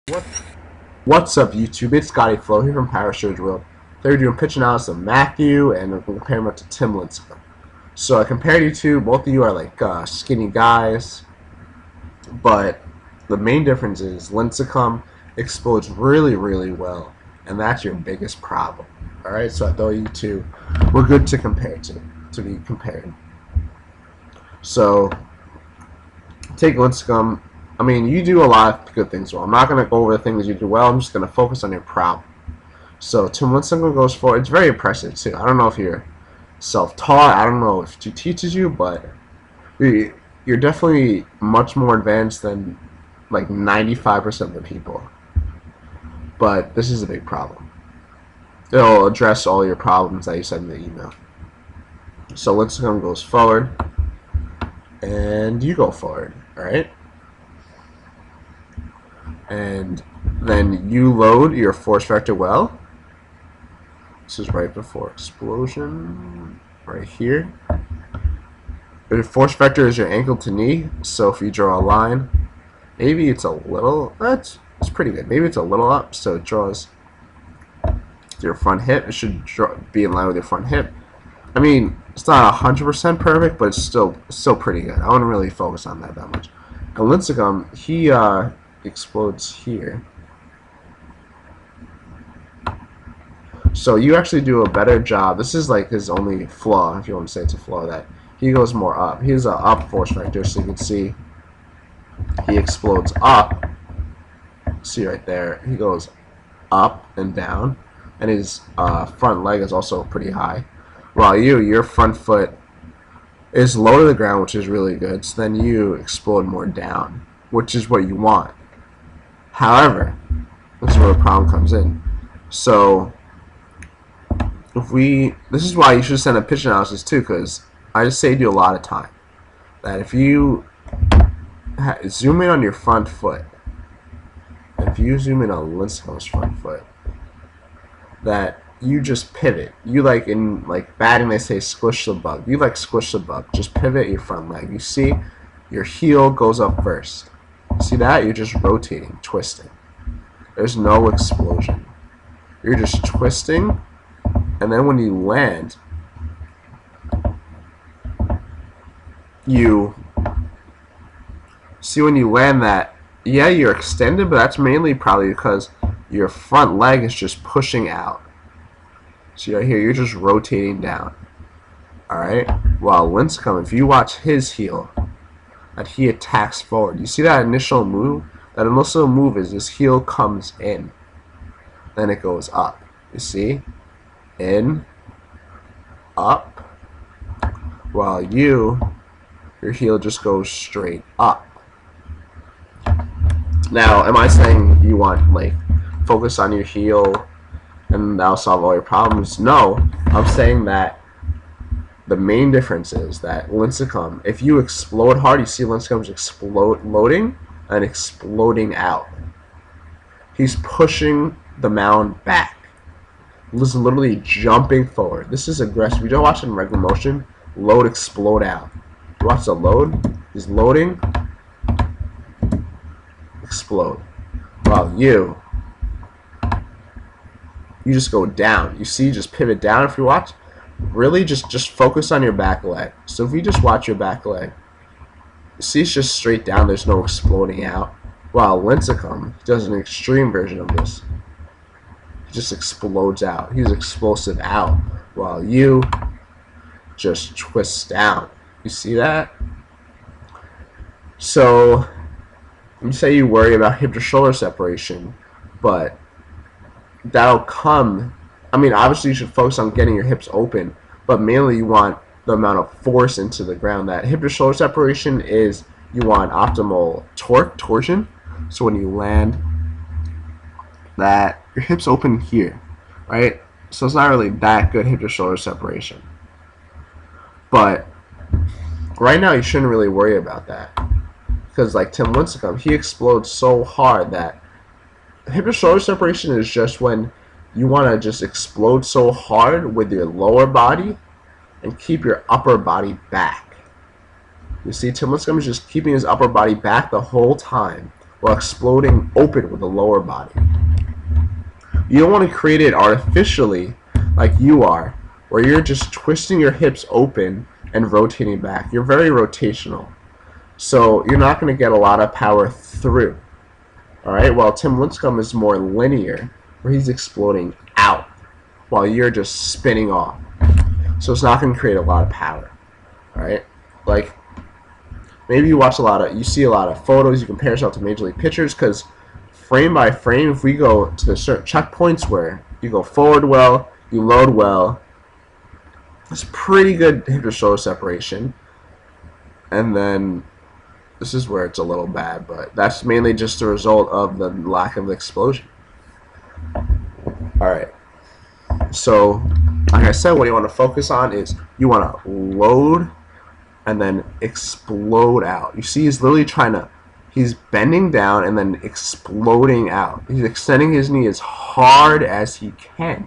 What What's up, YouTube? It's Scotty Flo here from Power Surge World. Today we're doing pitch analysis of Matthew, and we're comparing him to Tim Lincecum. So I compared you two. Both of you are like skinny guys, but the main difference is Lincecum explodes really, really well, and that's your biggest problem. All right, so I thought you two were good to compare to be compared. So take Lincecum. I mean, you do a lot of good things well. I'm not going to go over the things you do well. I'm just going to focus on your problem. So Tim Lincecum goes forward. It's very impressive, too. I don't know if you're self-taught. I don't know if he teaches you, but you're definitely much more advanced than like 95% of the people. But this is a big problem. It'll address all your problems that you said in the email. So Lincecum goes forward, and you go forward, all right? And then you load your force vector well. This is right before explosion, right here. Your force vector is your ankle to knee, so if you draw a line, maybe it's a little, it's pretty good. Maybe it's a little up, so it draws your front hip. It should be in line with your front hip. I mean, it's not 100% perfect, but it's still pretty good. I wouldn't really focus on that much. And Lincecum, he explodes here. So you actually do a better job. This is like his only flaw, if you want to say it's a flaw, that he goes more up. He has an up force vector, so you can see he explodes up. See right there, he goes up and down, and his front leg is also pretty high. While your front foot is low to the ground, which is really good. So then you explode more down, which is what you want. However, this is where the problem comes in. So this is why you should send a pitch analysis too, because I just saved you a lot of time. That if you zoom in on your front foot, if you zoom in on Lincecum's front foot, that you just pivot. You in batting, they say squish the bug. You squish the bug. Just pivot your front leg. You see, your heel goes up first. See that? You're just rotating, twisting. There's no explosion. You're just twisting, and then when you land, you see when you land that, yeah, you're extended, but that's mainly probably because your front leg is just pushing out. See right here, you're just rotating down. Alright? While Lincecum, if you watch his heel, that he attacks forward. You see that initial move? That initial move is his heel comes in. Then it goes up. You see? In. Up. While your heel just goes straight up. Now, am I saying you want, focus on your heel and that'll solve all your problems? No. I'm saying that the main difference is that Lincecum, if you explode hard, you see Lincecum's exploding and exploding out. He's pushing the mound back. He's literally jumping forward. This is aggressive. You don't watch it in regular motion. Load, explode out. You watch the load. He's loading. Explode. While you just go down. You see, just pivot down. If you watch, really just focus on your back leg. So if you just watch your back leg, you see it's just straight down. There's no exploding out. While Lincecum does an extreme version of this. He just explodes out. He's explosive out. While you just twist down. You see that? So you say you worry about hip to shoulder separation, but that'll come. I mean, obviously you should focus on getting your hips open, but mainly you want the amount of force into the ground. That hip to shoulder separation is, you want optimal torsion. So when you land, that your hips open here, right? So it's not really that good hip to shoulder separation. But right now you shouldn't really worry about that, because like Tim Lincecum, he explodes so hard that hip to shoulder separation is just when you want to just explode so hard with your lower body and keep your upper body back. You see, Tim Lincecum is just keeping his upper body back the whole time while exploding open with the lower body. You don't want to create it artificially like you are, where you're just twisting your hips open and rotating back. You're very rotational. So you're not going to get a lot of power through. Alright, while Tim Lincecum is more linear, where he's exploding out while you're just spinning off. So it's not going to create a lot of power. Alright? Like, maybe you see a lot of photos, you compare yourself to Major League pitchers, because frame by frame, if we go to the certain checkpoints where you go forward well, you load well, it's pretty good hip to shoulder separation. And then this is where it's a little bad, but that's mainly just a result of the lack of explosion. Alright, so like I said, what you want to focus on is you want to load and then explode out. You see he's literally he's bending down and then exploding out. He's extending his knee as hard as he can,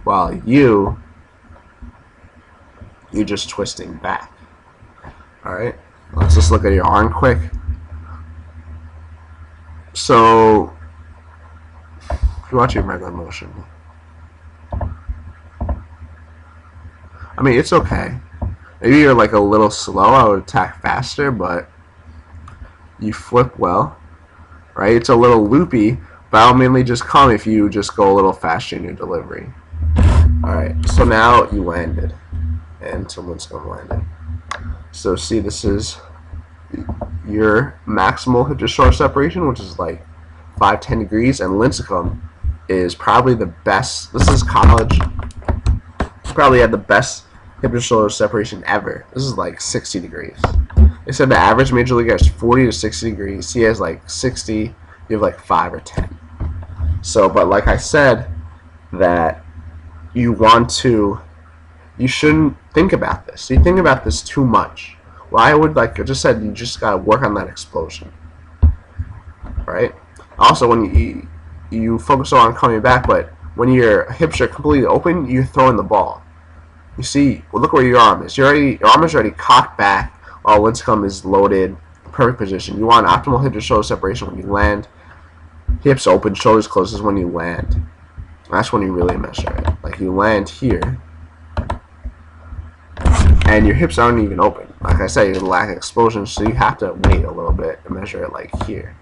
while you're just twisting back. Alright, let's just look at your arm quick. So, if you watch your regular motion, I mean, it's okay. Maybe you're like a little slow, I would attack faster, but you flip well, right? It's a little loopy, but I'll mainly just come if you just go a little faster in your delivery. Alright, so now you landed, and someone's going to land it. So see, this is your maximal hip to shoulder separation, which is like 5-10 degrees, and Lincecum is probably the best. This is college. Probably had the best hip to shoulder separation ever. This is like 60 degrees. They said the average major leaguer has 40 to 60 degrees. He has like 60. You have like 5 or 10. So, but like I said, that you shouldn't think about this. You think about this too much. Well, I would, like I just said, you just gotta work on that explosion, right? Also, when you focus on coming back, but when your hips are completely open, you're throwing the ball. You see, well, look where your arm is. Your arm is already cocked back, while Lincecum is loaded, perfect position. You want optimal hip to shoulder separation when you land. Hips open, shoulders closed is when you land. That's when you really measure it. Like, you land here, and your hips aren't even open. Like I said, you lack explosion, so you have to wait a little bit and measure it like here.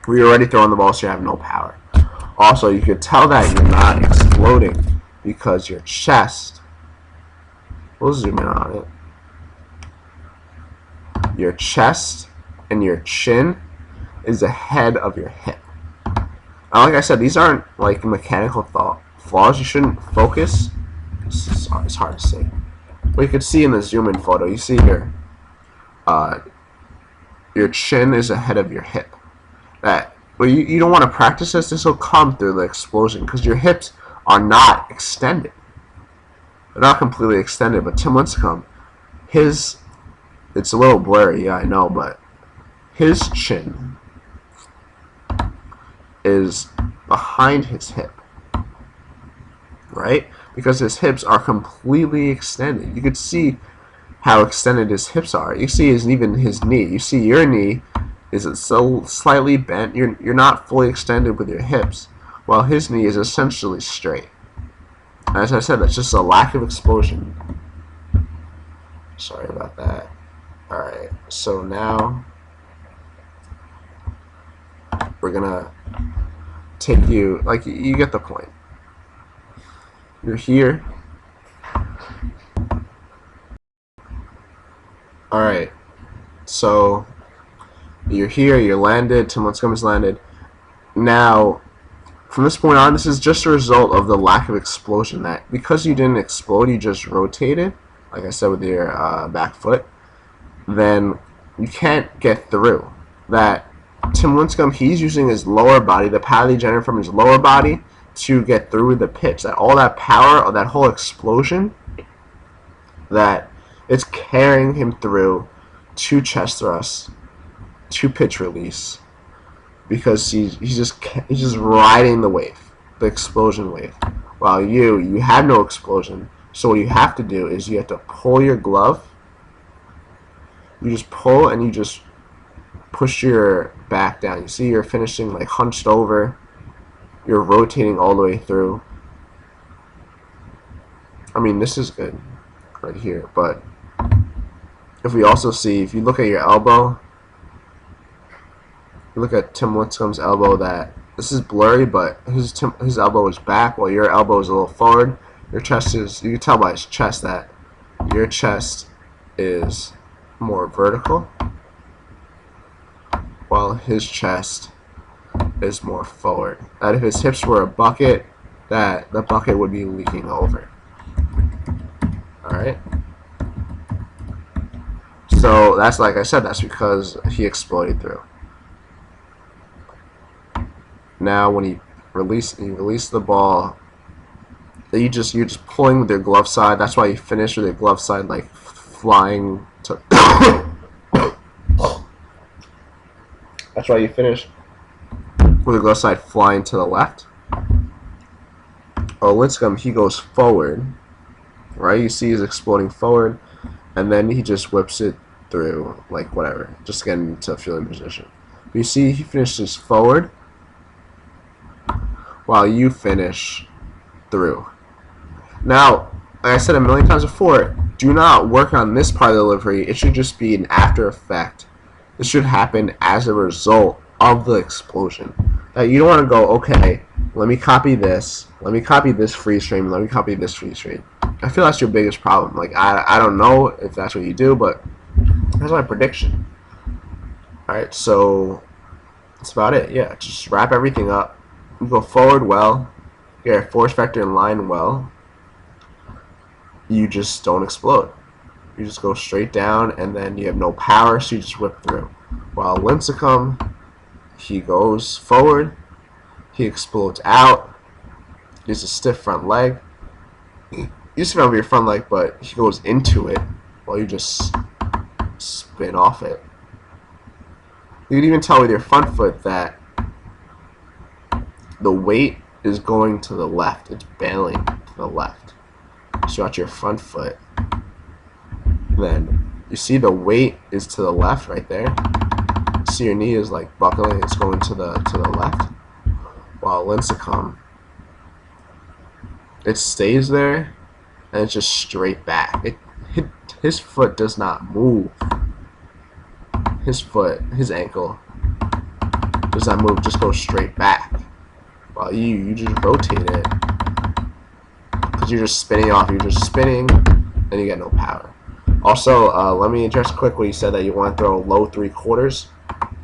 We're already throwing the ball, so you have no power. Also, you could tell that you're not exploding because your chest, we'll zoom in on it, your chest and your chin is ahead of your hip. Now, like I said, these aren't like mechanical flaws. You shouldn't focus. It's hard to see. But you can see in the zoom in photo, you see your chin is ahead of your hip. Well, you don't want to practice this. This will come through the explosion because your hips are not extended. They're not completely extended, but Tim Lincecum, it's a little blurry, yeah, I know, but his chin is behind his hip, right? Because his hips are completely extended. You could see how extended his hips are. You see even his knee. You see your knee is so slightly bent. You're not fully extended with your hips, while his knee is essentially straight. As I said, that's just a lack of explosion. Sorry about that. Alright, so now we're gonna take you, like, you get the point. You're here. Alright, so you're here, you're landed, Tim Lincecum is landed. Now, from this point on, this is just a result of the lack of explosion. That because you didn't explode, you just rotated, like I said, with your back foot, then you can't get through. That Tim Lincecum, he's using his lower body, the power that he generated from his lower body, to get through the pitch. That all that power, or that whole explosion, that it's carrying him through to chest thrust, to pitch release, because he's just riding the wave, the explosion wave. While you have no explosion. So what you have to do is you have to pull your glove. You just pull and you just push your back down. You see you're finishing like hunched over. You're rotating all the way through. I mean, this is good right here, but if we also see, if you look at your elbow, you look at Tim Lincecum's elbow, that this is blurry, but his elbow is back while your elbow is a little forward. Your chest is, you can tell by his chest that your chest is more vertical, while his chest is more forward. That if his hips were a bucket, that the bucket would be leaking over. Alright? So that's, like I said, that's because he exploded through. Now when you release the ball, you're just pulling with your glove side. That's why you finish with your glove side like flying to that's why you finish with your glove side flying to the left. Lincecum, he goes forward, right? You see he's exploding forward, and then he just whips it through, like whatever, just getting into a fielding position. But you see he finishes forward while you finish through. Now, like I said a million times before, do not work on this part of the delivery. It should just be an after effect. This should happen as a result of the explosion. You don't want to go, okay, let me copy this freeze frame, let me copy this freeze frame. I feel that's your biggest problem. Like, I don't know if that's what you do, but that's my prediction. Alright, so that's about it. Yeah, just wrap everything up. You go forward well, get your force vector in line well. You just don't explode. You just go straight down, and then you have no power, so you just whip through. While Lincecum, he goes forward, he explodes out, he has a stiff front leg. You just remember your front leg, but he goes into it while you just spin off it. You can even tell with your front foot that the weight is going to the left. It's bailing to the left. So at your front foot, then you see the weight is to the left right there. You see your knee is like buckling, it's going to the left. While Lincecum, it stays there and it's just straight back. His foot does not move. His ankle does not move, just goes straight back. While you just rotate it, because you're just spinning off, you're just spinning, and you get no power. Also, let me address quick what you said that you want to throw low 3/4.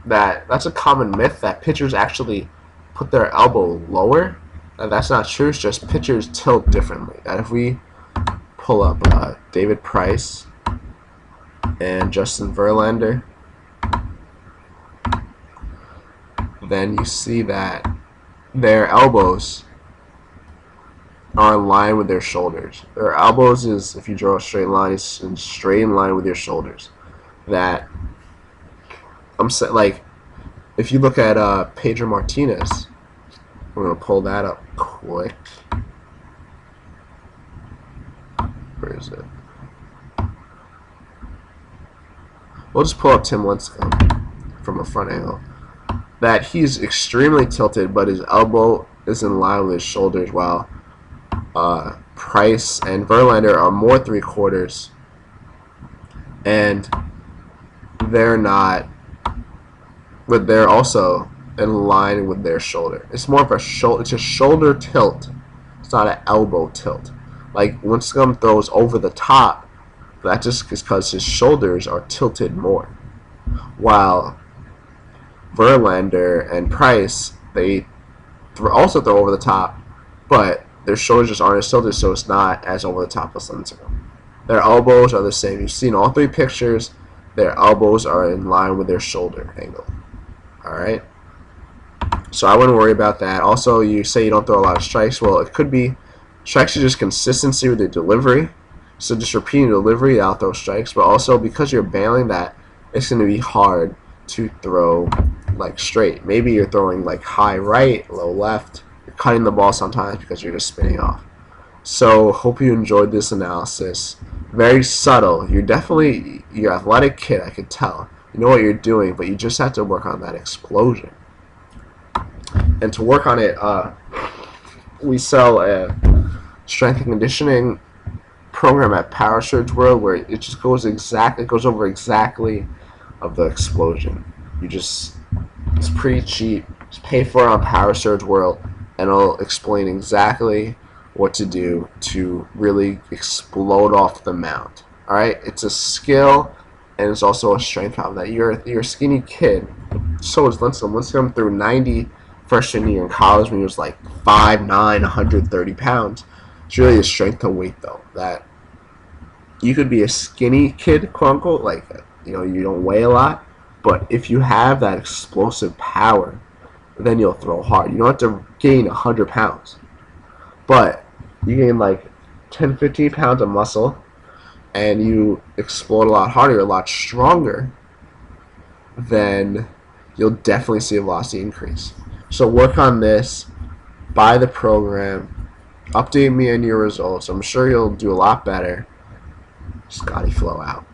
That's a common myth that pitchers actually put their elbow lower. That's not true. It's just pitchers tilt differently. That if we pull up David Price and Justin Verlander, then you see that their elbows are in line with their shoulders. Their elbows is, if you draw a straight line, it's in straight in line with your shoulders. That I'm saying, like, if you look at Pedro Martinez, we're gonna pull that up quick. Where is it? We'll just pull up Tim Lincecum from a front angle. That he's extremely tilted, but his elbow is in line with his shoulders, while Price and Verlander are more 3/4, and they're not, but they're also in line with their shoulder. It's more of a shoulder. It's a shoulder tilt. It's not an elbow tilt. Like Lincecum throws over the top, that just is because his shoulders are tilted more, while Verlander and Price, they also throw over the top, but their shoulders just aren't as tilted, so it's not as over the top as Lincecum. Their elbows are the same. You've seen all three pictures. Their elbows are in line with their shoulder angle. Alright? So I wouldn't worry about that. Also, you say you don't throw a lot of strikes. Well, it could be strikes are just consistency with your delivery. So just repeating delivery, I'll throw strikes. But also, because you're bailing that, it's going to be hard to throw like straight. Maybe you're throwing like high right, low left. You're cutting the ball sometimes because you're just spinning off. So hope you enjoyed this analysis. Very subtle. You're athletic kid, I could tell. You know what you're doing, but you just have to work on that explosion. And to work on it, we sell a strength and conditioning program at Power Surge World where it just goes over exactly of the explosion. It's pretty cheap. Just pay for it on Power Surge World, and it'll explain exactly what to do to really explode off the mount. All right, it's a skill, and it's also a strength problem. That you're a skinny kid. So is Lincecum. Lincecum threw 90 freshman year in college when he was like 5'9", 130 pounds. It's really a strength to weight though. That you could be a skinny kid, quote unquote, like you don't weigh a lot, but if you have that explosive power, then you'll throw hard. You don't have to gain 100 pounds, but you gain like 10, 15 pounds of muscle, and you explode a lot harder, a lot stronger, then you'll definitely see a velocity increase. So work on this, buy the program, update me on your results. I'm sure you'll do a lot better. Scotty Flow out.